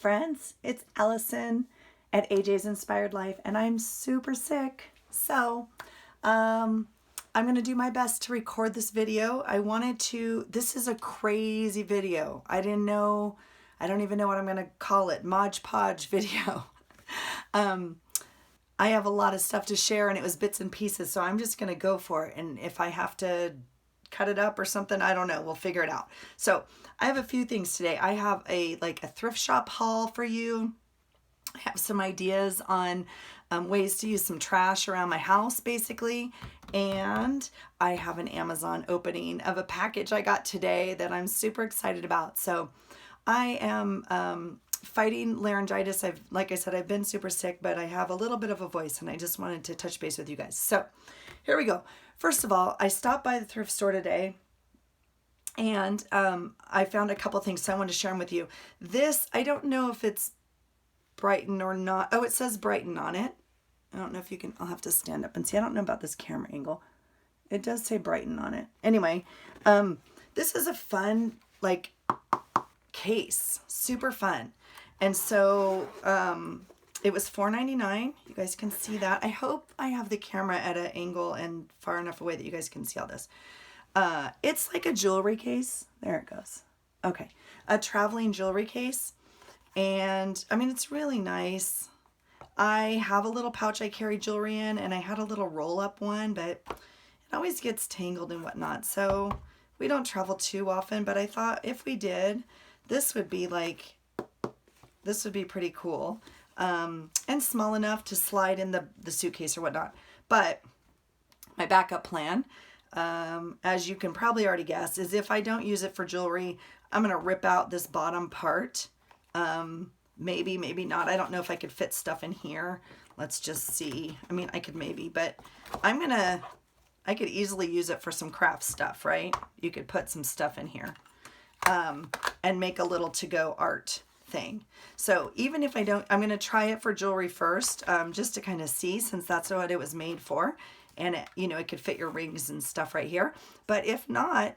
friends, it's Allison at AJ's Inspired Life, and I'm super sick. So I'm going to do my best to record this video. This is a crazy video. I don't even know what I'm going to call it, Mod Podge video. I have a lot of stuff to share and it was bits and pieces, so I'm just going to go for it. And if I have to cut it up or something, I don't know, we'll figure it out. So I have a few things today. I have a thrift shop haul for you. I have some ideas on ways to use some trash around my house, basically. And I have an Amazon opening of a package I got today that I'm super excited about. So I am fighting laryngitis. Like I said, I've been super sick, but I have a little bit of a voice and I just wanted to touch base with you guys. So here we go. First of all, I stopped by the thrift store today and I found a couple things, so I wanted to share them with you. This, I don't know if it's Brighton or not. Oh, it says Brighton on it. I don't know if you can, I'll have to stand up and see. I don't know about this camera angle. It does say Brighton on it. Anyway, this is a fun, case. Super fun. And so it was $4.99. You guys can see that. I hope I have the camera at an angle and far enough away that you guys can see all this. It's like a jewelry case. There it goes. Okay. A traveling jewelry case. And I mean, it's really nice. I have a little pouch I carry jewelry in, and I had a little roll-up one, but it always gets tangled and whatnot. So we don't travel too often, but I thought if we did, this would be pretty cool. And small enough to slide in the suitcase or whatnot. But my backup plan, as you can probably already guess, is if I don't use it for jewelry, I'm going to rip out this bottom part. Maybe not. I don't know if I could fit stuff in here. Let's just see. I mean, I could maybe, but I could easily use it for some craft stuff, right? You could put some stuff in here, and make a little to-go art thing. So even if I don't, I'm going to try it for jewelry first, just to kind of see, since that's what it was made for. And it could fit your rings and stuff right here. But if not,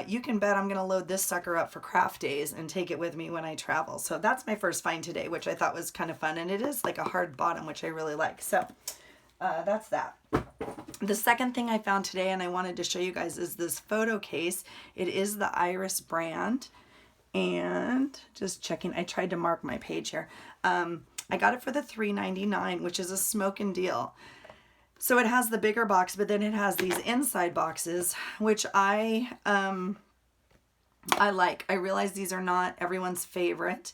you can bet I'm going to load this sucker up for craft days and take it with me when I travel. So that's my first find today, which I thought was kind of fun. And it is like a hard bottom, which I really like. So that's that. The second thing I found today, and I wanted to show you guys, is this photo case. It is the Iris brand. And just checking, I tried to mark my page here. I got it for the $3.99, which is a smoking deal. So it has the bigger box, but then it has these inside boxes, which I like. I realize these are not everyone's favorite,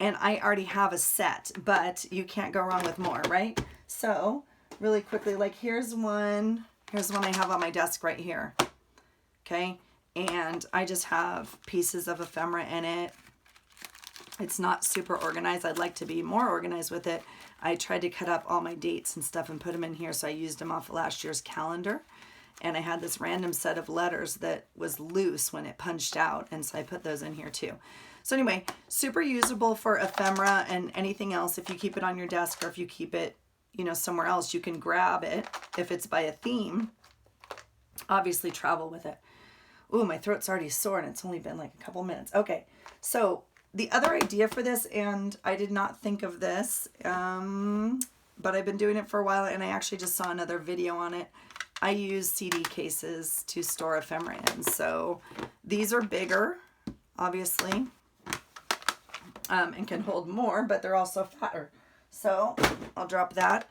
and I already have a set, but you can't go wrong with more, right? So really quickly, here's one I have on my desk right here. Okay. And I just have pieces of ephemera in it. It's not super organized. I'd like to be more organized with it. I tried to cut up all my dates and stuff and put them in here, so I used them off of last year's calendar. And I had this random set of letters that was loose when it punched out, and so I put those in here too. So anyway, super usable for ephemera and anything else. If you keep it on your desk, or if you keep it, somewhere else, you can grab it if it's by a theme. Obviously travel with it. Ooh, my throat's already sore and it's only been a couple minutes. Okay, so the other idea for this, and I did not think of this, but I've been doing it for a while, and I actually just saw another video on it. I use CD cases to store ephemera in. So these are bigger, obviously, and can hold more, but they're also fatter. So I'll drop that.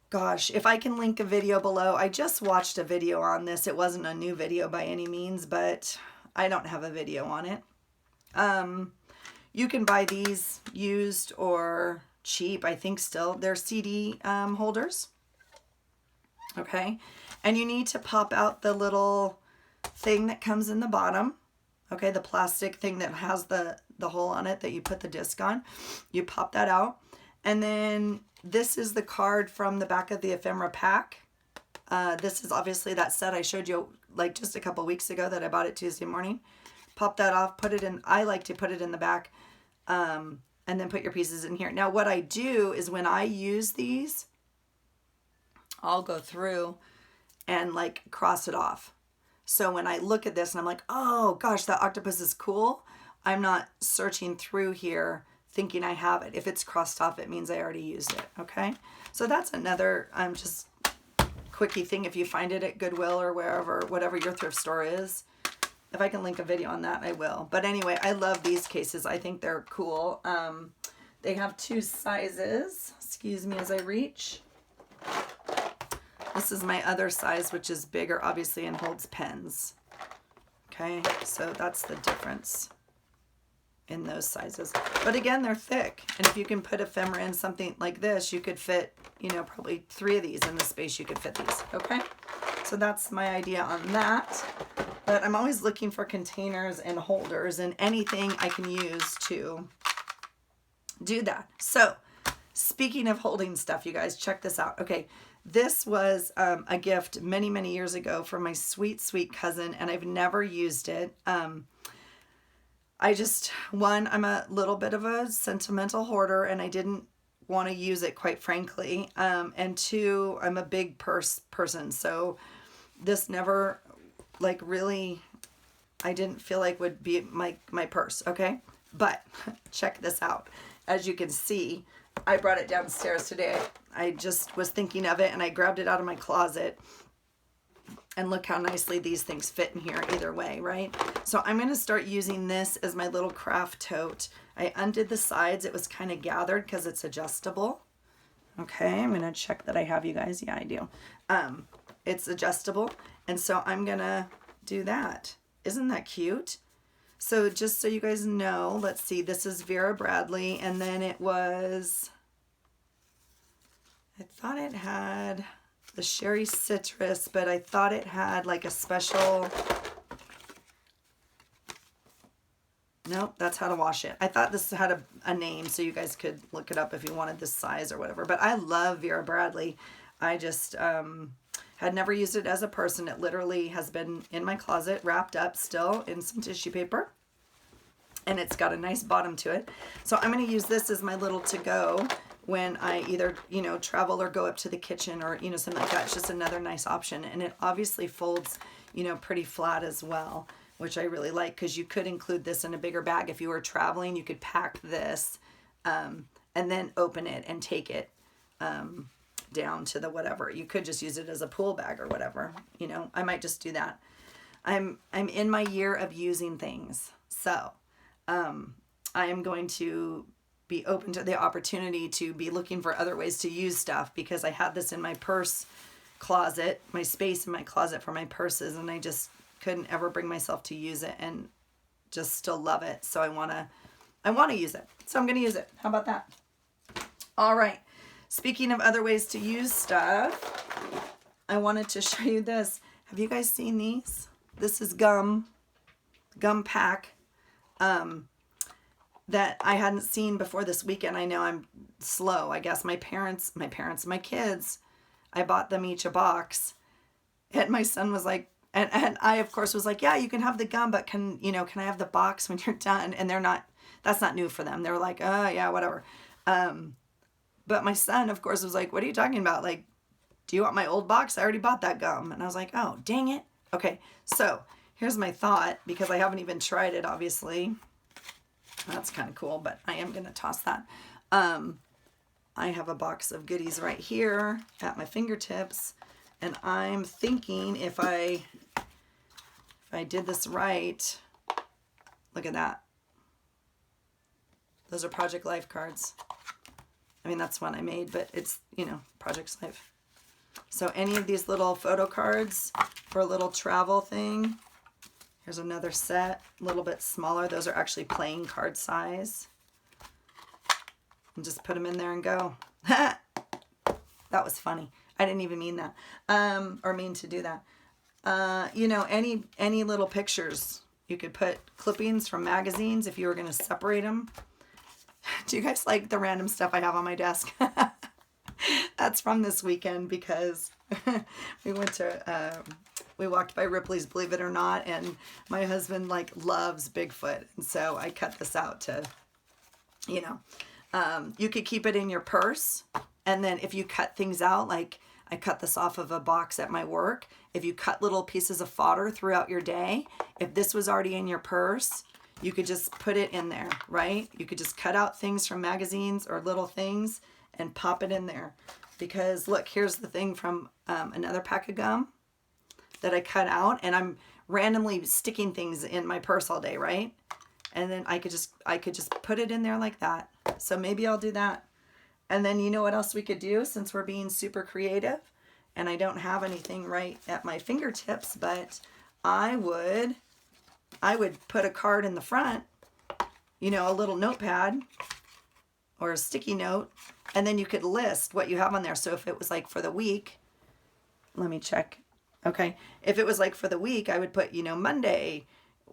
Gosh, if I can link a video below. I just watched a video on this. It wasn't a new video by any means, but I don't have a video on it. You can buy these used or cheap, I think still. They're CD holders. Okay. And you need to pop out the little thing that comes in the bottom. Okay, the plastic thing that has the hole on it that you put the disc on. You pop that out. And then this is the card from the back of the ephemera pack. This is obviously that set I showed you just a couple weeks ago that I bought it Tuesday morning. Pop that off, put it in. I like to put it in the back, and then put your pieces in here. Now what I do is when I use these, I'll go through and cross it off. So when I look at this and I'm like, oh gosh, that octopus is cool, I'm not searching through here thinking I have it. If it's crossed off, it means I already used it, okay? So that's another just quickie thing. If you find it at Goodwill or wherever, whatever your thrift store is, if I can link a video on that, I will. But anyway, I love these cases. I think they're cool. They have 2 sizes. Excuse me as I reach. This is my other size, which is bigger, obviously, and holds pens. Okay, so that's the difference in those sizes. But again, they're thick. And if you can put ephemera in something like this, you could fit, you know, probably 3 of these in the space you could fit these. Okay, so that's my idea on that. But I'm always looking for containers and holders and anything I can use to do that. So speaking of holding stuff, you guys, check this out. Okay, this was a gift many, many years ago from my sweet, sweet cousin, and I've never used it. I'm a little bit of a sentimental hoarder, and I didn't want to use it, quite frankly. And 2, I'm a big purse person, so this never, like, really, I didn't feel like would be my purse, okay? But check this out. As you can see, I brought it downstairs today. I just was thinking of it, and I grabbed it out of my closet. And look how nicely these things fit in here either way, right? So I'm going to start using this as my little craft tote. I undid the sides. It was kind of gathered because it's adjustable. Okay, I'm going to check that I have, you guys. Yeah, I do. It's adjustable. And so I'm going to do that. Isn't that cute? So just so you guys know, let's see. This is Vera Bradley. And then it was, I thought it had the Sherry Citrus, but I thought it had like a special, nope, that's How to Wash It. I thought this had a name, so you guys could look it up if you wanted this size or whatever. But I love Vera Bradley. I just had never used it as a person. It literally has been in my closet, wrapped up still in some tissue paper. And it's got a nice bottom to it. So I'm going to use this as my little to-go when I either, you know, travel or go up to the kitchen or, you know, something like that. It's just another nice option. And it obviously folds, you know, pretty flat as well, which I really like, because you could include this in a bigger bag. If you were traveling, you could pack this and then open it and take it down to the whatever. You could just use it as a pool bag or whatever. You know, I might just do that. I'm in my year of using things. So I am going to be open to the opportunity to be looking for other ways to use stuff, because I had this in my purse closet, my space in my closet for my purses, and I just couldn't ever bring myself to use it, and just still love it. So I want to use it. So I'm going to use it. How about that? All right. Speaking of other ways to use stuff, I wanted to show you this. Have you guys seen these? This is gum pack. That I hadn't seen before this weekend. I know I'm slow. I guess my kids, I bought them each a box. And my son was like, and I of course was like, yeah, you can have the gum, but can I have the box when you're done? And that's not new for them. They were like, oh yeah, whatever. But my son, of course, was like, what are you talking about? Like, do you want my old box? I already bought that gum. And I was like, oh, dang it. Okay, so here's my thought, because I haven't even tried it, obviously. That's kind of cool, but I am going to toss that. I have a box of goodies right here at my fingertips, and I'm thinking if I did this right, look at that. Those are Project Life cards. I mean, that's one I made, but it's, you know, Project Life. So any of these little photo cards for a little travel thing. Here's another set, a little bit smaller. Those are actually playing card size. And just put them in there and go. That was funny. I didn't even mean that, or mean to do that. You know, any little pictures. You could put clippings from magazines if you were going to separate them. Do you guys like the random stuff I have on my desk? That's from this weekend, because we went to... we walked by Ripley's, believe it or not, and my husband like loves Bigfoot, and so I cut this out to, you know, you could keep it in your purse, and then if you cut things out, like I cut this off of a box at my work, if you cut little pieces of fodder throughout your day, if this was already in your purse, you could just put it in there, right? You could just cut out things from magazines or little things and pop it in there. Because look, here's the thing from another pack of gum that I cut out, and I'm randomly sticking things in my purse all day, right? And then I could just put it in there like that. So maybe I'll do that. And then you know what else we could do, since we're being super creative and I don't have anything right at my fingertips, but I would put a card in the front, you know, a little notepad or a sticky note, and then you could list what you have on there. So if it was like for the week, let me check. Okay. If it was like for the week, I would put, you know, Monday,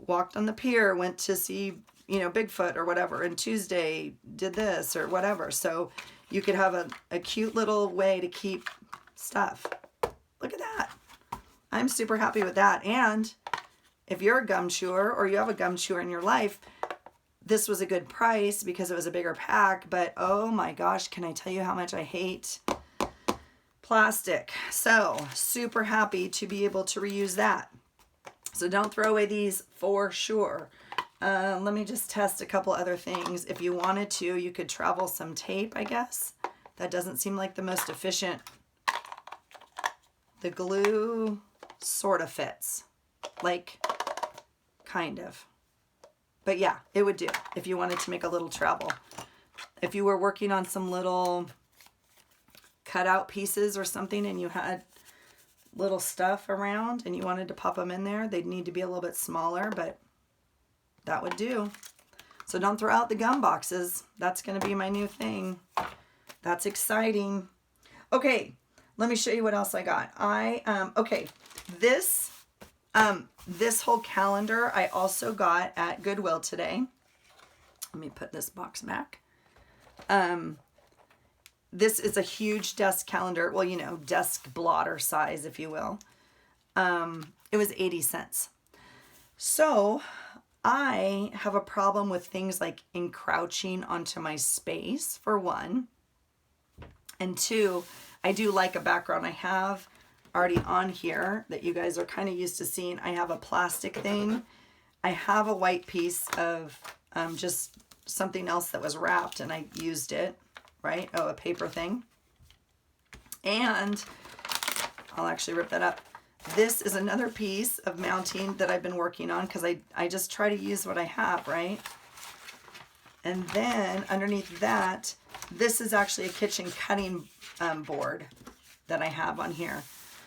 walked on the pier, went to see, you know, Bigfoot or whatever, and Tuesday did this or whatever. So you could have a cute little way to keep stuff. Look at that. I'm super happy with that. And if you're a gum chewer or you have a gum chewer in your life, this was a good price because it was a bigger pack, but oh my gosh, can I tell you how much I hate plastic? So super happy to be able to reuse that. So don't throw away these for sure. Let me just test a couple other things. If you wanted to, you could travel some tape, I guess. That doesn't seem like the most efficient. The glue sort of fits, like kind of. But yeah, it would do if you wanted to make a little travel. If you were working on some little cutout pieces or something and you had little stuff around and you wanted to pop them in there, they'd need to be a little bit smaller, but that would do. So don't throw out the gum boxes. That's going to be my new thing. That's exciting. Okay, let me show you what else I got. Okay, this whole calendar I also got at Goodwill today. Let me put this box back. This is a huge desk calendar. Well, you know, desk blotter size, if you will. It was 80 cents. So I have a problem with things like encroaching onto my space, for one. And two, I do like a background. I have already on here that you guys are kind of used to seeing. I have a plastic thing. I have a white piece of just something else that was wrapped and I used it, right? Oh, a paper thing. And I'll actually rip that up. This is another piece of mounting that I've been working on because I just try to use what I have, right? And then underneath that, this is actually a kitchen cutting board that I have on here.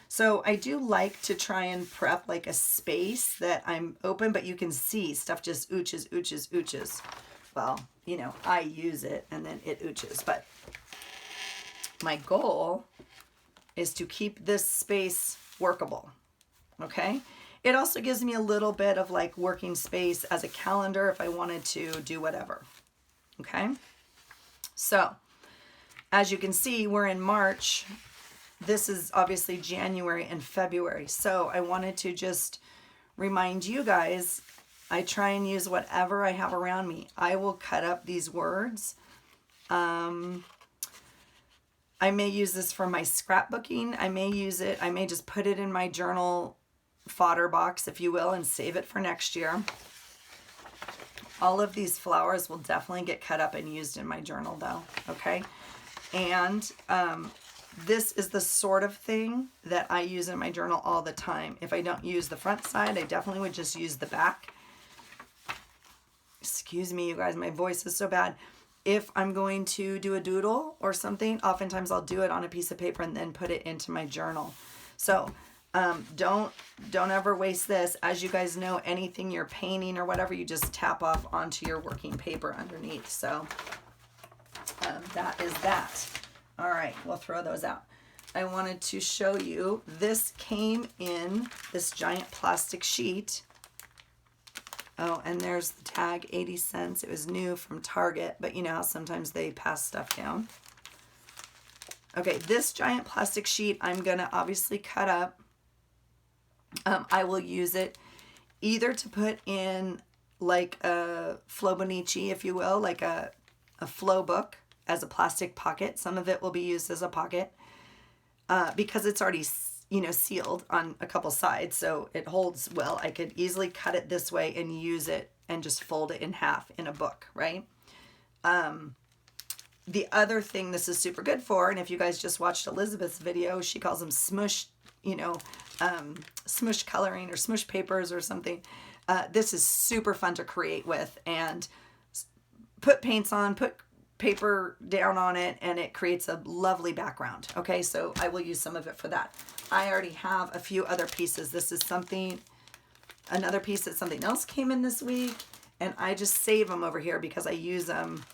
So I do like to try and prep like a space that I'm open, but you can see stuff just ooches. Well, you know, I use it and then it ooches, but my goal is to keep this space workable. Okay. It also gives me a little bit of like working space as a calendar if I wanted to do whatever. Okay. So as you can see, we're in March. This is obviously January and February. So I wanted to just remind you guys, I try and use whatever I have around me. I will cut up these words. I may use this for my scrapbooking. I may just put it in my journal fodder box, if you will, and save it for next year. All of these flowers will definitely get cut up and used in my journal though, okay? And this is the sort of thing that I use in my journal all the time. If I don't use the front side, I definitely would just use the back. Excuse me, you guys, my voice is so bad. If I'm going to do a doodle or something, oftentimes I'll do it on a piece of paper and then put it into my journal. So don't ever waste this. As you guys know, anything you're painting or whatever, you just tap off onto your working paper underneath. So that is that. All right, we'll throw those out. I wanted to show you, this came in this giant plastic sheet. Oh, and there's the tag, 80 cents. It was new from Target, but you know how sometimes they pass stuff down. Okay, this giant plastic sheet, I'm gonna obviously cut up. I will use it either to put in like a Flow Bonici, if you will, like a flow book as a plastic pocket. Some of it will be used as a pocket because it's already, you know, sealed on a couple sides, so it holds well. I could easily cut it this way and use it and just fold it in half in a book, right? The other thing this is super good for, and if you guys just watched Elizabeth's video, she calls them smush, smush coloring or smush papers or something. This is super fun to create with, and put paints on, put paper down on it, and it creates a lovely background. Okay, so I will use some of it for that. I already have a few other pieces. This is another piece that something else came in this week, and I just save them over here because I use them,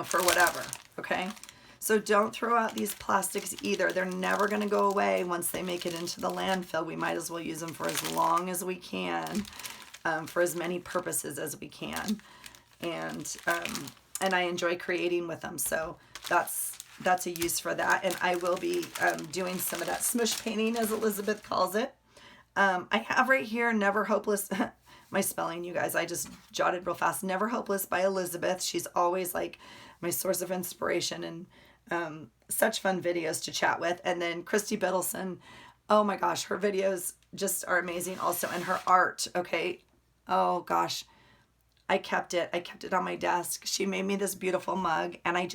for whatever. Okay, so don't throw out these plastics either. They're never going to go away once they make it into the landfill. We might as well use them for as long as we can, for as many purposes as we can. And I enjoy creating with them. So that's a use for that. And I will be doing some of that smush painting, as Elizabeth calls it. I have right here, Never Hopeless. My spelling, you guys, I just jotted real fast. Never Hopeless by Elizabeth. She's always like my source of inspiration, and such fun videos to chat with. And then Kristie Biddleson. Oh my gosh, her videos just are amazing also. And her art, okay. Oh gosh, I kept it on my desk. She made me this beautiful mug, and I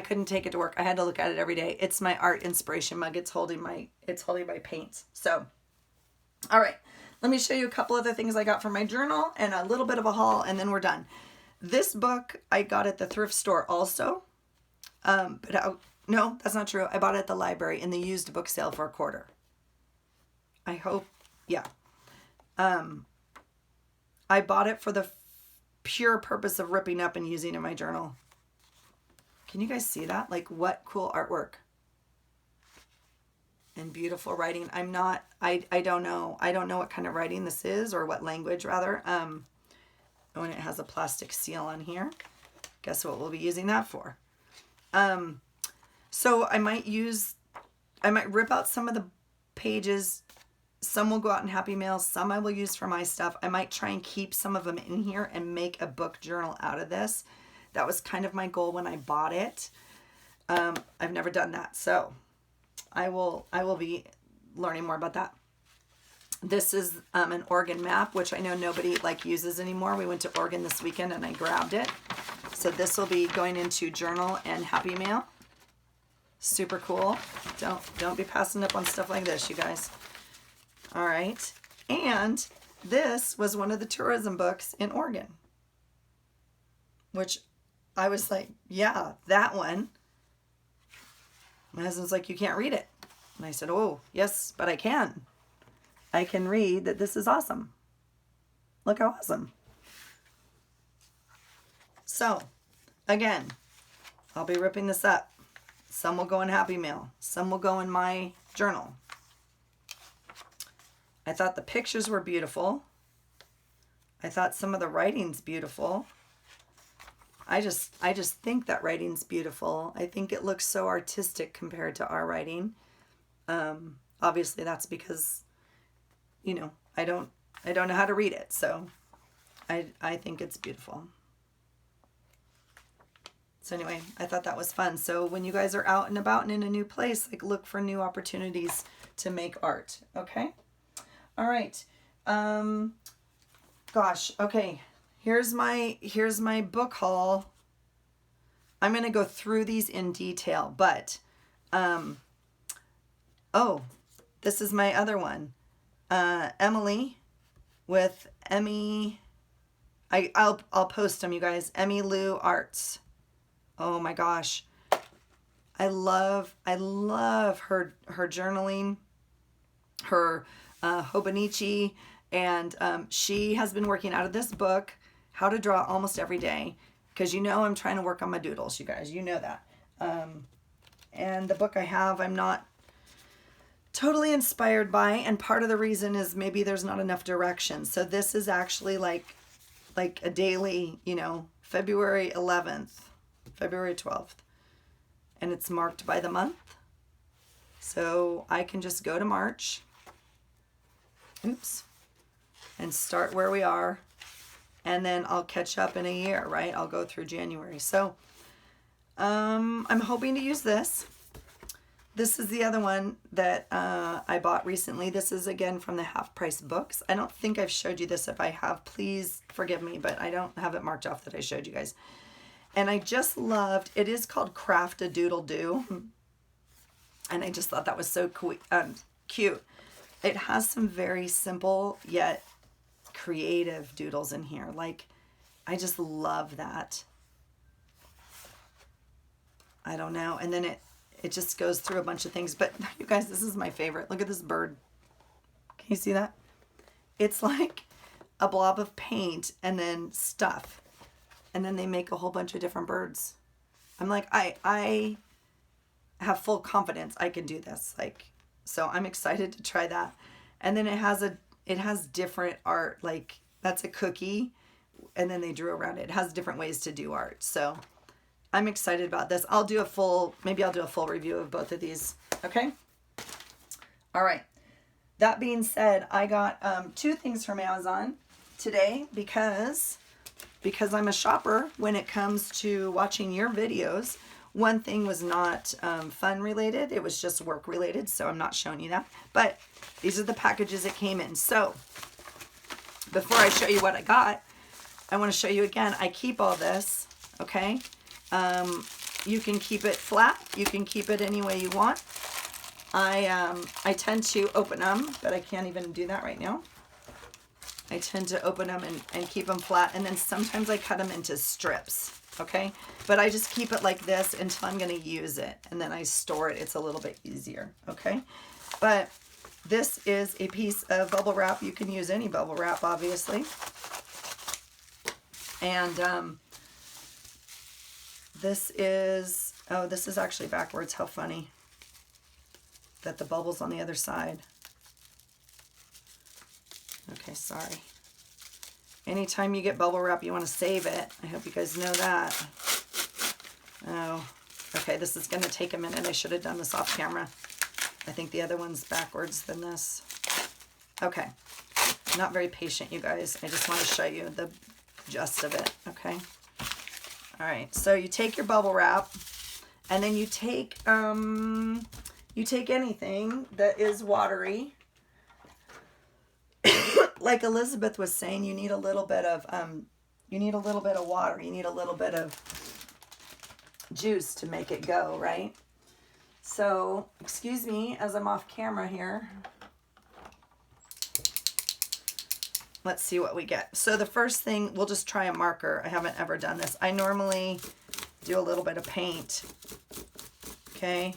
couldn't take it to work. I had to look at it every day. It's my art inspiration mug. It's holding my paints. So, all right, let me show you a couple other things I got from my journal and a little bit of a haul, and then we're done. This book I got at the thrift store also. No, that's not true. I bought it at the library in the used book sale for $1. I hope, yeah. I bought it for the pure purpose of ripping up and using in my journal. Can you guys see that? Like, what cool artwork and beautiful writing. I don't know what kind of writing this is, or what language rather. Oh, and it has a plastic seal on here. Guess what we'll be using that for? So I might rip out some of the pages. Some will go out in Happy Mail. Some I will use for my stuff. I might try and keep some of them in here and make a book journal out of this. That was kind of my goal when I bought it. I've never done that, so I will be learning more about that. This is an Oregon map, which I know nobody uses anymore. We went to Oregon this weekend and I grabbed it. So this will be going into journal and Happy Mail. Super cool. Don't be passing up on stuff like this, you guys. All right. And this was one of the tourism books in Oregon, which I was like, yeah, that one. My husband's like, you can't read it. And I said, oh, yes, but I can. I can read that this is awesome. Look how awesome. So, again, I'll be ripping this up. Some will go in Happy Mail. Some will go in my journal. I thought the pictures were beautiful. I thought some of the writing's beautiful. I just think that writing's beautiful. I think it looks so artistic compared to our writing. Obviously that's because, I don't know how to read it. So I think it's beautiful. So anyway, I thought that was fun. So when you guys are out and about and in a new place, look for new opportunities to make art. Okay. All right. Gosh. Okay. Here's my book haul. I'm going to go through these in detail, but, oh, this is my other one. Emily with Emmy. I'll post them, you guys. Emmy Lou Arts. Oh my gosh. I love her journaling, her Hobonichi, and she has been working out of this book, How to Draw Almost Every Day, because I'm trying to work on my doodles, you guys. You know that. And the book I have, I'm not totally inspired by, and part of the reason is maybe there's not enough direction. So this is actually like a daily, February 11th, February 12th, and it's marked by the month. So I can just go to March, and start where we are, and then I'll catch up in a year, right? I'll go through January. So I'm hoping to use this. this is the other one that I bought recently. This is again from the Half Price Books. I don't think I've showed you this. If I have, please forgive me, but I don't have it marked off that I showed you guys. And I just loved, it is called Crafty Doodle Do. And I just thought that was so cute. It has some very simple yet creative doodles in here. Like, I just love that. I don't know. And then it just goes through a bunch of things. But you guys, this is my favorite. Look at this bird. Can you see that? It's like a blob of paint and then stuff. And then they make a whole bunch of different birds. I'm like, I have full confidence I can do this. Like, so I'm excited to try that. And then it has different art. Like, that's a cookie. And then they drew around it. It has different ways to do art. So I'm excited about this. Maybe I'll do a full review of both of these. Okay. All right. That being said, I got 2 things from Amazon today because I'm a shopper when it comes to watching your videos. One thing was not fun related. It was just work related. So I'm not showing you that. But these are the packages it came in. So before I show you what I got, I want to show you again. I keep all this. Okay. You can keep it flat. You can keep it any way you want. I tend to open them, but I can't even do that right now. I tend to open them and keep them flat, and then sometimes I cut them into strips, okay? But I just keep it like this until I'm going to use it, and then I store it. It's a little bit easier, okay? But this is a piece of bubble wrap. You can use any bubble wrap, obviously. And this is actually backwards. How funny that the bubble's on the other side. Okay, sorry. Anytime you get bubble wrap, you want to save it. I hope you guys know that. Oh, okay, this is going to take a minute. I should have done this off camera. I think the other one's backwards than this. Okay, not very patient, you guys. I just want to show you the gist of it, okay? All right, so you take your bubble wrap, and then you take anything that is watery. Like Elizabeth was saying, you need a little bit of water. You need a little bit of juice to make it go, right? So, excuse me as I'm off camera here. Let's see what we get. So the first thing, we'll just try a marker. I haven't ever done this. I normally do a little bit of paint. Okay.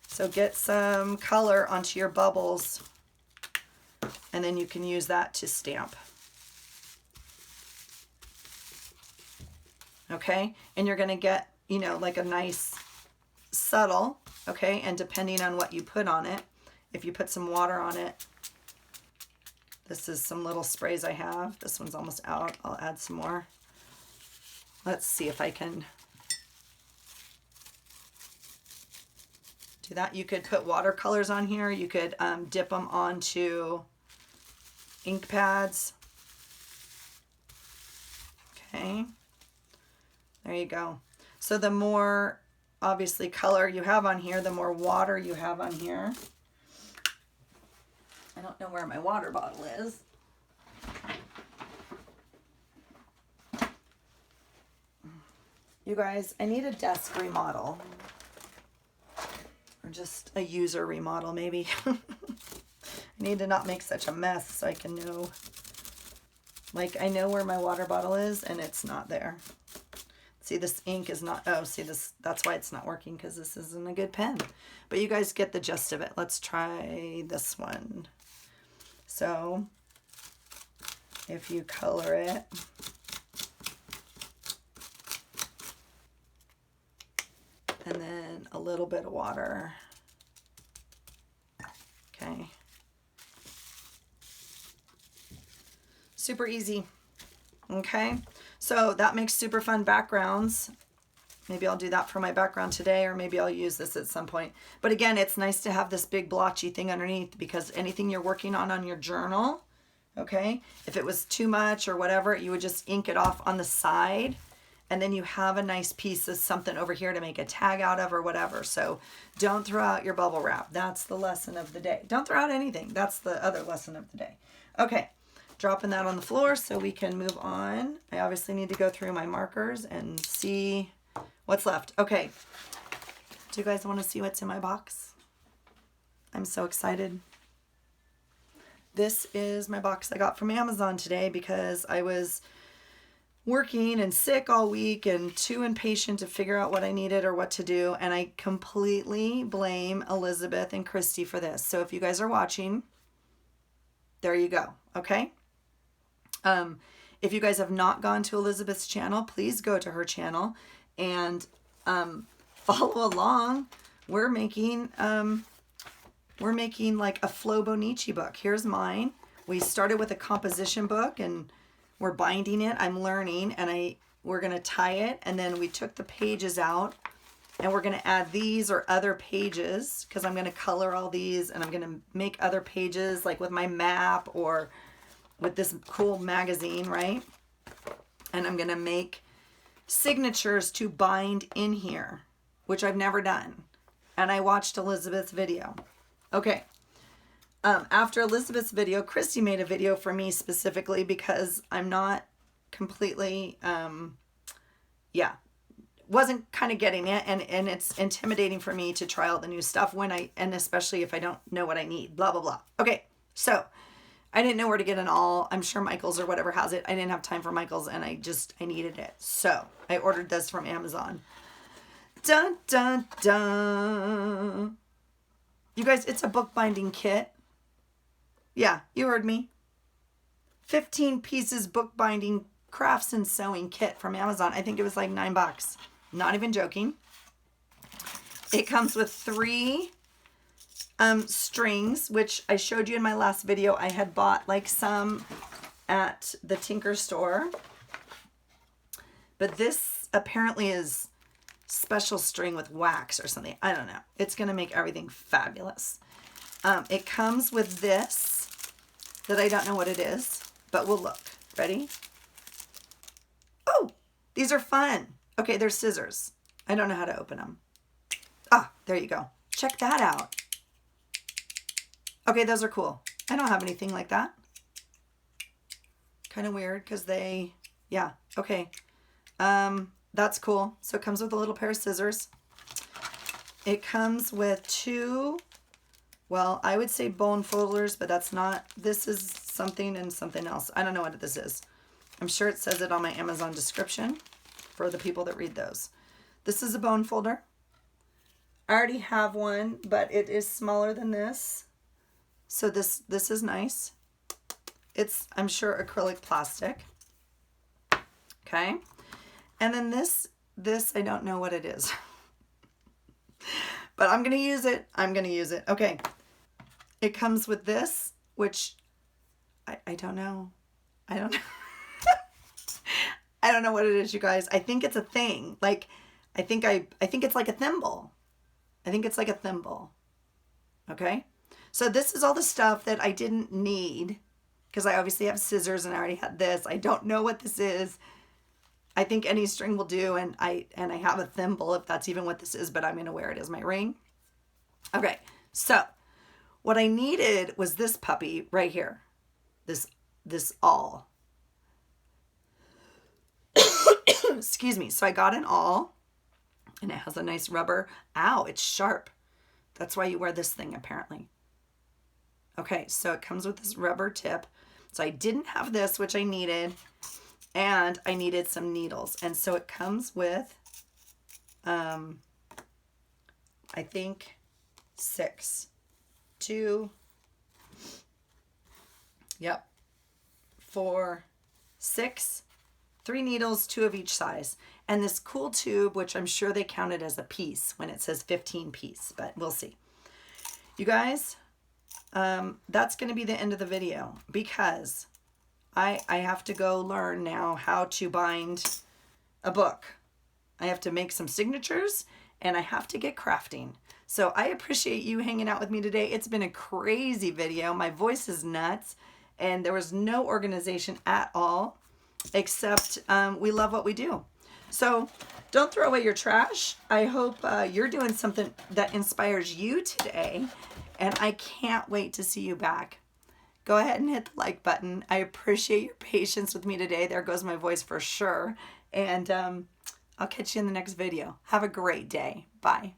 So get some color onto your bubbles, and then you can use that to stamp. Okay. And you're going to get, like a nice subtle, okay. And depending on what you put on it, if you put some water on it, this is some little sprays I have. This one's almost out. I'll add some more. Let's see if I can do that. You could put watercolors on here. You could dip them onto ink pads. Okay. There you go. So the more, obviously, color you have on here, the more water you have on here. I don't know where my water bottle is. You guys, I need a desk remodel. Or just a user remodel, maybe. I need to not make such a mess so I can know. Like, I know where my water bottle is, and it's not there. See, this ink is not, oh, see this, that's why it's not working, because this isn't a good pen. But you guys get the gist of it. Let's try this one. So, if you color it, and then a little bit of water, okay. Super easy, okay? So that makes super fun backgrounds. Maybe I'll do that for my background today, or maybe I'll use this at some point. But again, it's nice to have this big blotchy thing underneath, because anything you're working on your journal, okay, if it was too much or whatever, you would just ink it off on the side, and then you have a nice piece of something over here to make a tag out of or whatever. So don't throw out your bubble wrap. That's the lesson of the day. Don't throw out anything. That's the other lesson of the day. Okay, dropping that on the floor so we can move on. I obviously need to go through my markers and see what's left. Okay, do you guys want to see what's in my box? I'm so excited. This is my box I got from Amazon today because I was working and sick all week and too impatient to figure out what I needed or what to do. And I completely blame Elizabeth and Kristie for this. So if you guys are watching, there you go. Okay. If you guys have not gone to Elizabeth's channel, please go to her channel and follow along. We're making like a Flo Bonici book. Here's mine. We started with a composition book and we're binding it. I'm learning, and we're going to tie it, and then we took the pages out and we're going to add these or other pages because I'm going to color all these, and I'm going to make other pages like with my map or with this cool magazine, right? And I'm going to make signatures to bind in here, which I've never done. And I watched Elizabeth's video. Okay. After Elizabeth's video, Kristie made a video for me specifically because I'm not completely, wasn't kind of getting it. And it's intimidating for me to try all the new stuff and especially if I don't know what I need, blah, blah, blah. Okay. So I didn't know where to get an awl. I'm sure Michael's or whatever has it. I didn't have time for Michael's and I needed it. So I ordered this from Amazon. Dun, dun, dun. You guys, it's a bookbinding kit. Yeah, you heard me. 15 pieces bookbinding crafts and sewing kit from Amazon. I think it was like $9. Not even joking. It comes with 3 strings, which I showed you in my last video. I had bought like some at the Tinker store. But this apparently is special string with wax or something. I don't know. It's going to make everything fabulous. It comes with this that I don't know what it is, but we'll look. Ready? Oh, these are fun. Okay, they're scissors. I don't know how to open them. Ah, there you go. Check that out. Okay, those are cool. I don't have anything like that. Kind of weird because yeah, okay. That's cool. So it comes with a little pair of scissors. It comes with 2, well, I would say bone folders, but that's not, this is something and something else. I don't know what this is. I'm sure it says it on my Amazon description for the people that read those. This is a bone folder. I already have one, but it is smaller than this. So this is nice. It's, I'm sure, acrylic plastic. Okay. And then this I don't know what it is. But I'm going to use it. I'm going to use it. Okay. It comes with this, which I don't know. I don't know. I don't know what it is, you guys. I think it's a thing. Like, I think it's like a thimble. I think it's like a thimble. Okay. So this is all the stuff that I didn't need because I obviously have scissors and I already had this. I don't know what this is. I think any string will do, and I have a thimble if that's even what this is, but I'm going to wear it as my ring. Okay, so what I needed was this puppy right here. This awl. Excuse me. So I got an awl, and it has a nice rubber. Ow, it's sharp. That's why you wear this thing, apparently. Okay, so it comes with this rubber tip. So I didn't have this, which I needed. And I needed some needles. And so it comes with, I think 6. 2. Yep. 4, 6. 3 needles, 2 of each size. And this cool tube, which I'm sure they counted as a piece when it says 15 piece, but we'll see. You guys, that's going to be the end of the video because I have to go learn now how to bind a book. I have to make some signatures and I have to get crafting. So I appreciate you hanging out with me today. It's been a crazy video. My voice is nuts and there was no organization at all except we love what we do. So don't throw away your trash. I hope you're doing something that inspires you today, and I can't wait to see you back. Go ahead and hit the like button. I appreciate your patience with me today. There goes my voice for sure. And I'll catch you in the next video. Have a great day. Bye.